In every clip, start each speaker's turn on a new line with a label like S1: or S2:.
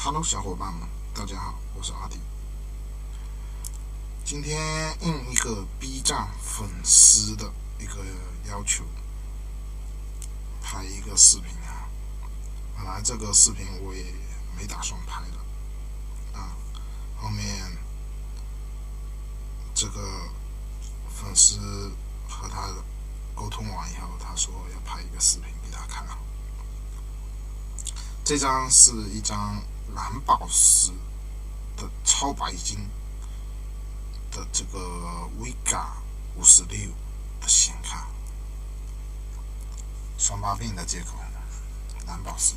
S1: Hello， 小伙伴们，大家好，我是阿迪。今天应一个 B 站粉丝的一个要求，拍一个视频啊。本来这个视频我也没打算拍的啊，后面这个粉丝和他沟通完以后，他说要拍一个视频给他看。这张是一张蓝宝石的超白金的这个 Vega 56的显卡，双八并的接口，蓝宝石。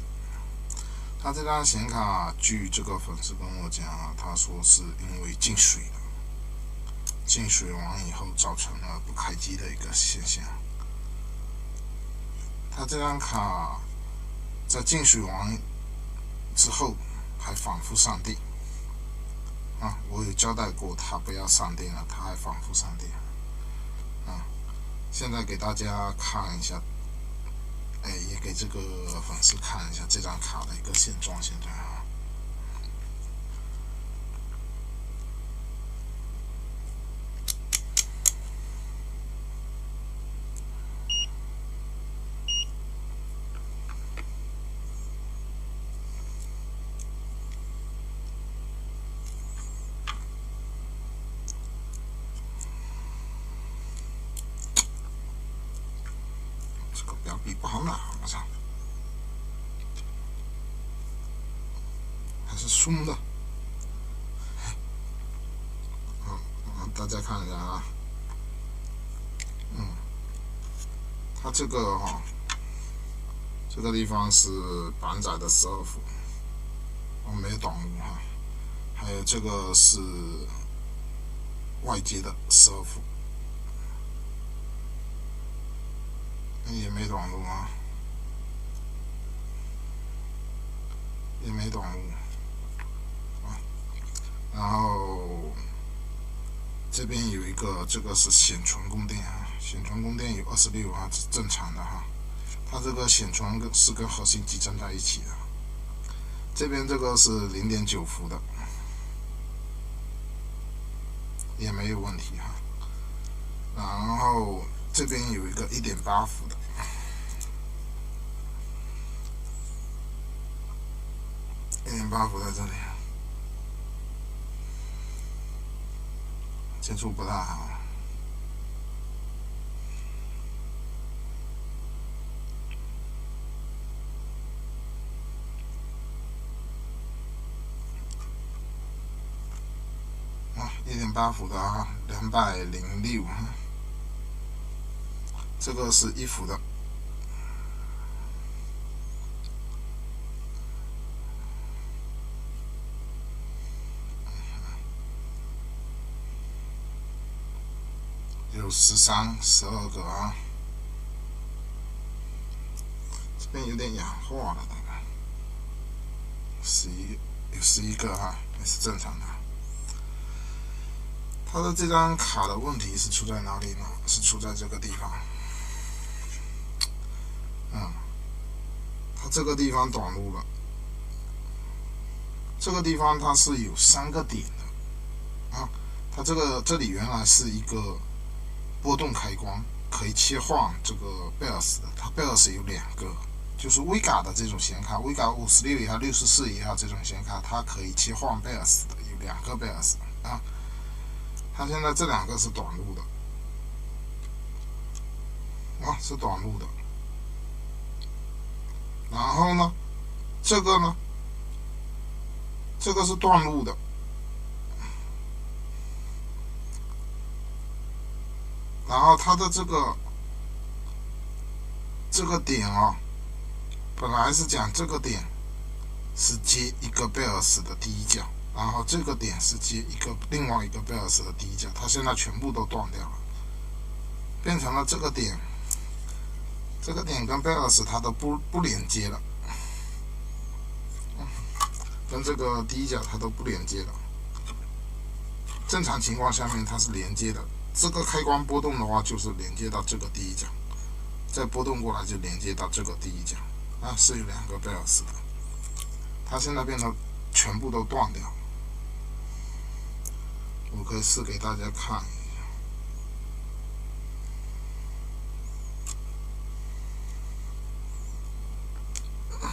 S1: 他这张显卡，据这个粉丝跟我讲啊，他说是因为进水了，进水完以后造成了不开机的一个现象。他这张卡在进水完之后还反复上电啊，我有交代过他不要上电了，他还反复上电啊。现在给大家看一下，也给这个粉丝看一下这张卡的一个现状。现在啊，这个表笔不好拿，我操，还是松的。大家看一下啊，它这个这个地方是板载的12伏，没有短路哈。还有这个是外接的12伏，也没短路啊，也没短路啊。然后这边有一个，这个是显存供电啊，显存供电有26啊，是正常的哈。它这个显存是跟核心集成在一起的。这边这个是0.9伏的，也没有问题哈。然后这边有一个1.8伏的，1.8伏在这里，接触不太好。1.8伏的啊，206，这个是1伏的，有12个啊，这边有点氧化了，大概有11个哈，也是正常的。它的这张卡的问题是出在哪里呢？是出在这个地方，它这个地方短路了。这个地方它是有3个点的啊，它这里原来是一个波动开关，可以切换这个贝尔斯的。它贝尔斯有2个，就是 Vega 的这种显卡 ，Vega 56也好，64也好，这种显卡它可以切换贝尔斯的，有2个贝尔斯啊。它现在这2个是短路的啊，是短路的。然后呢，这个呢，这个是断路的。然后它的这个点啊，本来是讲这个点是接一个贝尔斯的第一角，然后这个点是接另外一个贝尔斯的第一角，它现在全部都断掉了，变成了这个点跟贝尔斯它都不连接了，跟这个第一角它都不连接了。正常情况下面它是连接的，这个开关波动的话就是连接到这个第一角，再波动过来就连接到这个第一角啊，是有2个贝尔斯的。它现在变成全部都断掉。我可以试给大家看一下，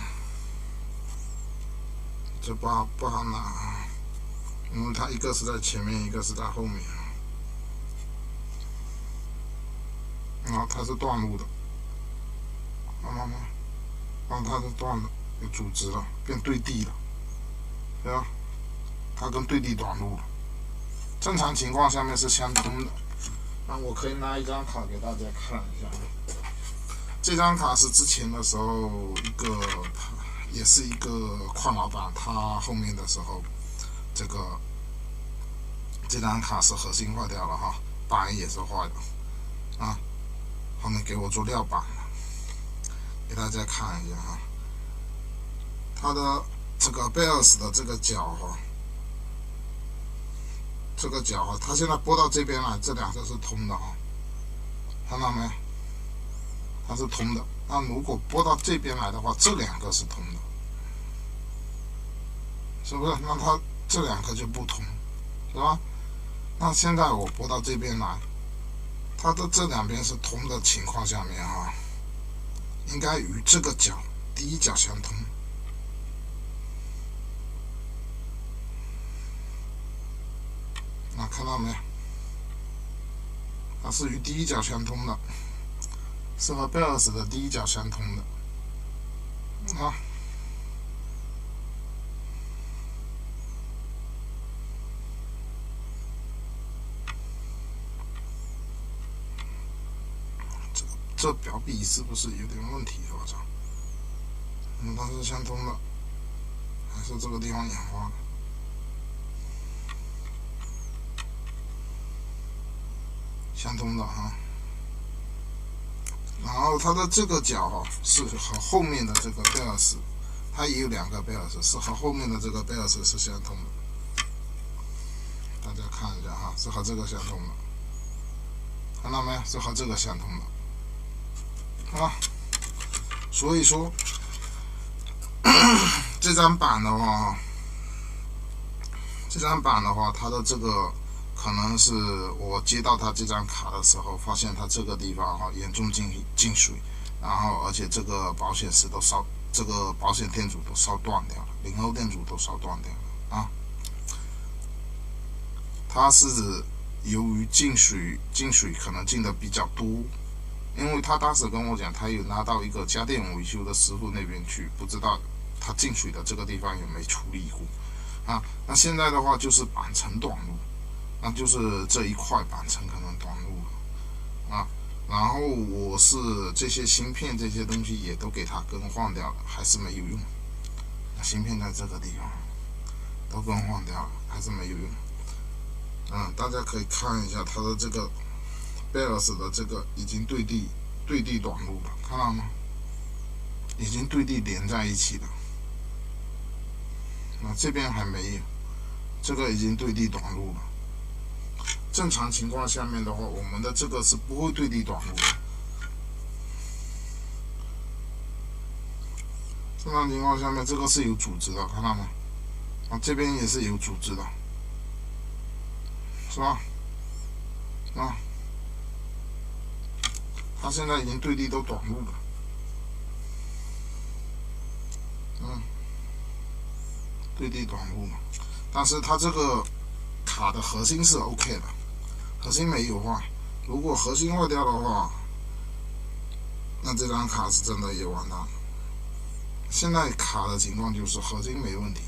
S1: 这不好拿，因为它一个是在前面，一个是在后面，然后它是断路的，看到吗？然后它是断了，有组织了，变对地了，对吧？它跟对地短路了。正常情况下面是相通的。那我可以拿一张卡给大家看一下，这张卡是之前的时候也是一个矿老板，他后面的时候，这张卡是核心坏掉了哈，板也是坏的啊，后面给我做料板了，给大家看一下哈，它的这个贝尔斯的这个角哈。这个角啊，它现在拨到这边来，这两个是通的哈，看到没？它是通的。那如果拨到这边来的话，这两个是通的，是不是？那它这两个就不通，是吧？那现在我拨到这边来，它的这两边是通的情况下面哈，应该与这个角第一角相通。看到没？它是与第一角相通的，是和贝尔斯的第一角相通的啊。这表笔是不是有点问题？我操！它是相通的，还是这个地方眼花的？相通的哈，然后它的这个角哈是和后面的这个贝尔斯，它也有两个贝尔斯，是和后面的这个贝尔斯是相通的。大家看一下哈，是和这个相通的，看到没有？是和这个相通的啊。所以说这张板的话，它的这个。可能是我接到他这张卡的时候，发现他这个地方哈严重进水，然后而且这个保险丝都烧，这个保险电阻都烧断掉了，0欧电阻都烧断掉了啊。它是由于进水可能进的比较多，因为他当时跟我讲，他有拿到一个家电维修的师傅那边去，不知道他进水的这个地方有没有处理过啊。那现在的话就是板层短路。那就是这一块板层可能短路了啊，然后我是这些芯片这些东西也都给它更换掉了，还是没有用。芯片在这个地方都更换掉了，还是没有用。大家可以看一下它的这个贝尔斯的这个已经对地短路了，看到吗？已经对地连在一起了。那这边还没有，这个已经对地短路了。正常情况下面的话，我们的这个是不会对地短路的。正常情况下面，这个是有组织的，看到吗？这边也是有组织的，是吧？它现在已经对地都短路了，对地短路了，但是它这个卡的核心是 OK 的。核心没有坏，如果核心坏掉的话，那这张卡是真的也完蛋了。现在卡的情况就是核心没问题，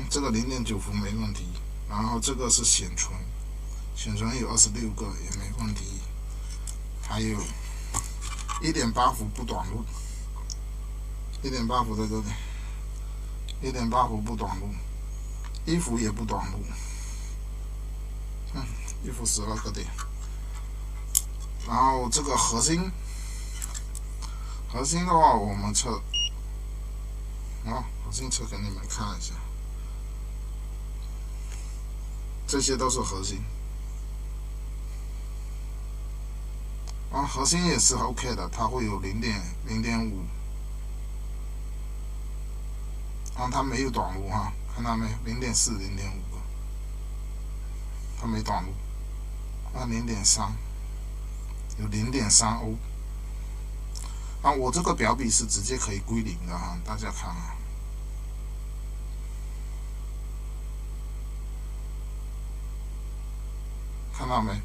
S1: 这个0.9伏没问题，然后这个是显存有26个也没问题，还有1.8伏不短路，1.8伏在这里，1.8伏不短路，1伏也不短路。1伏12个点，然后这个核心的话，我们测，核心测给你们看一下，这些都是核心，核心也是 OK 的，它会有0.5，啊，它没有短路哈，看到没有？0.4、0.5个，它没短路。啊，0.3有0.3欧。啊，我这个表笔是直接可以归零的哈，大家看啊。看到没？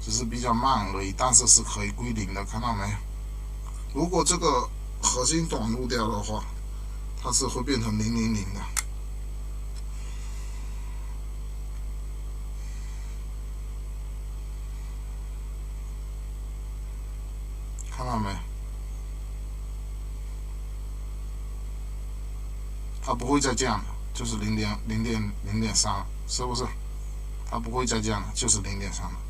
S1: 只是比较慢而已，但是是可以归零的，看到没？如果这个核心短路掉的话，它是会变成000的。看到没？它不会再降了，就是0.3了，是不是？它不会再降了，就是0.3了。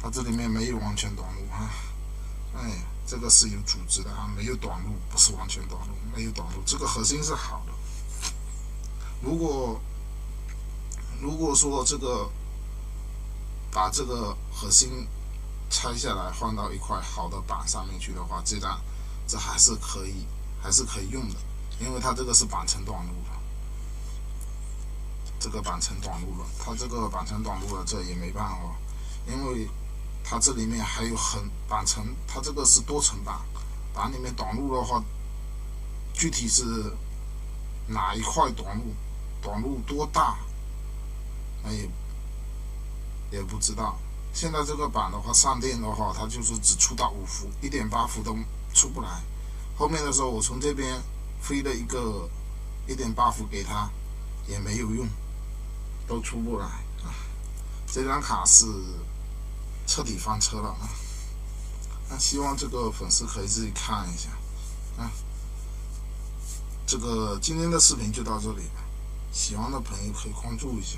S1: 它这里面没有完全短路哈，哎，这个是有组织的啊，没有短路，不是完全短路，没有短路，这个核心是好的。如果说这个把这个核心拆下来换到一块好的板上面去的话，这还是可以用的，因为它这个是板成短路了，这个板成短路了，它这个板成短路了，这也没办法，因为它这里面还有板层，它这个是多层板，板里面短路的话，具体是哪一块短路多大，那也不知道。现在这个板的话，上电的话，它就是只出到5伏，1.8伏都出不来。后面的时候，我从这边飞了一个1.8伏给它，也没有用，都出不来啊。这张卡是彻底翻车了啊！那希望这个粉丝可以自己看一下啊。这个今天的视频就到这里了，喜欢的朋友可以关注一下。